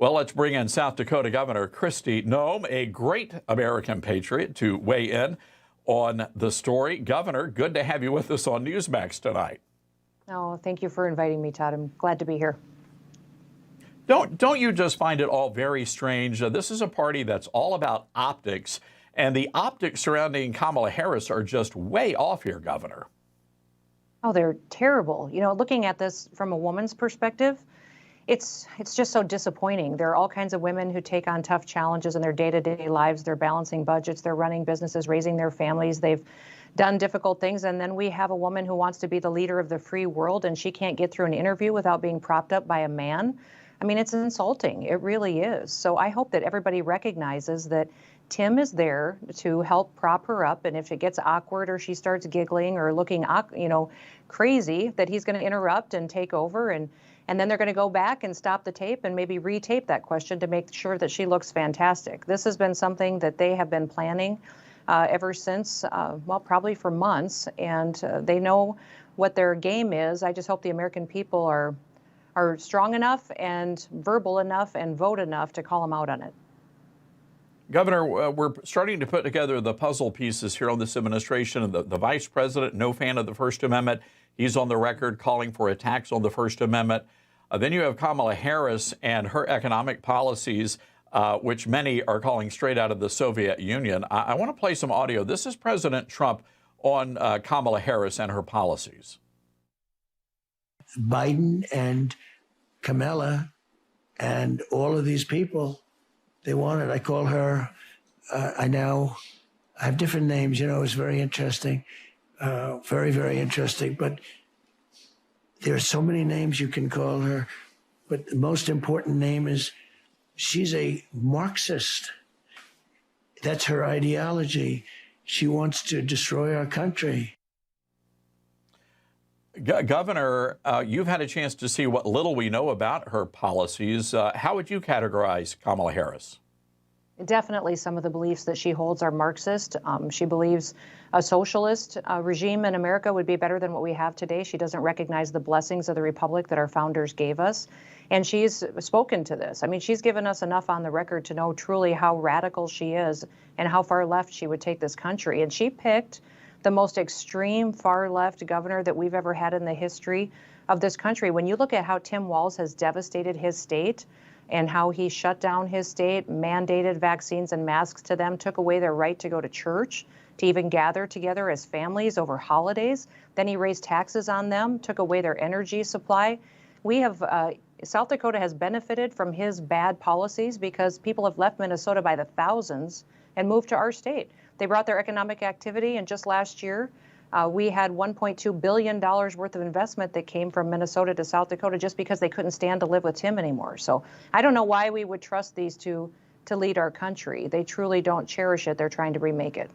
Well, let's bring in South Dakota Governor Kristi Noem, a great American patriot, to weigh in on the story. Governor, good to have you with us on Newsmax tonight. Oh, thank you for inviting me, Todd. I'm glad to be here. Don't you just find it all very strange? This is a party that's all about optics, and the optics surrounding Kamala Harris are just way off here, Governor. Oh, they're terrible. You know, looking at this from a woman's perspective, it's just so disappointing. There are all kinds of women who take on tough challenges in their day-to-day lives. They're balancing budgets, they're running businesses, raising their families. They've done difficult things. And then we have a woman who wants to be the leader of the free world, and she can't get through an interview without being propped up by a man. I mean, it's insulting. It really is. So I hope that everybody recognizes that Tim is there to help prop her up. And if it gets awkward or she starts giggling or looking, crazy, that he's going to interrupt and take over. And then they're going to go back and stop the tape and maybe retape that question to make sure that she looks fantastic. This has been something that they have been planning ever since, probably for months. And they know what their game is. I just hope the American people are strong enough and verbal enough and vote enough to call them out on it. Governor, we're starting to put together the puzzle pieces here on this administration. The vice president, no fan of the First Amendment. He's on the record calling for attacks on the First Amendment. Then you have Kamala Harris and her economic policies, which many are calling straight out of the Soviet Union. I want to play some audio. This is President Trump on Kamala Harris and her policies. Biden and Kamala and all of these people, they want it. I call her, I have different names, it's very interesting, very, very interesting. But there are so many names you can call her. But the most important name is she's a Marxist. That's her ideology. She wants to destroy our country. Governor, you've had a chance to see what little we know about her policies. How would you categorize Kamala Harris? Definitely some of the beliefs that she holds are Marxist. She believes a socialist regime in America would be better than what we have today. She doesn't recognize the blessings of the republic that our founders gave us. And she's spoken to this. I mean, she's given us enough on the record to know truly how radical she is and how far left she would take this country. And she picked the most extreme far left governor that we've ever had in the history of this country. When you look at how Tim Walz has devastated his state and how he shut down his state, mandated vaccines and masks to them, took away their right to go to church, to even gather together as families over holidays. Then he raised taxes on them, took away their energy supply. South Dakota has benefited from his bad policies because people have left Minnesota by the thousands and moved to our state. They brought their economic activity, and just last year, we had $1.2 billion worth of investment that came from Minnesota to South Dakota just because they couldn't stand to live with Tim anymore. So I don't know why we would trust these two to lead our country. They truly don't cherish it. They're trying to remake it.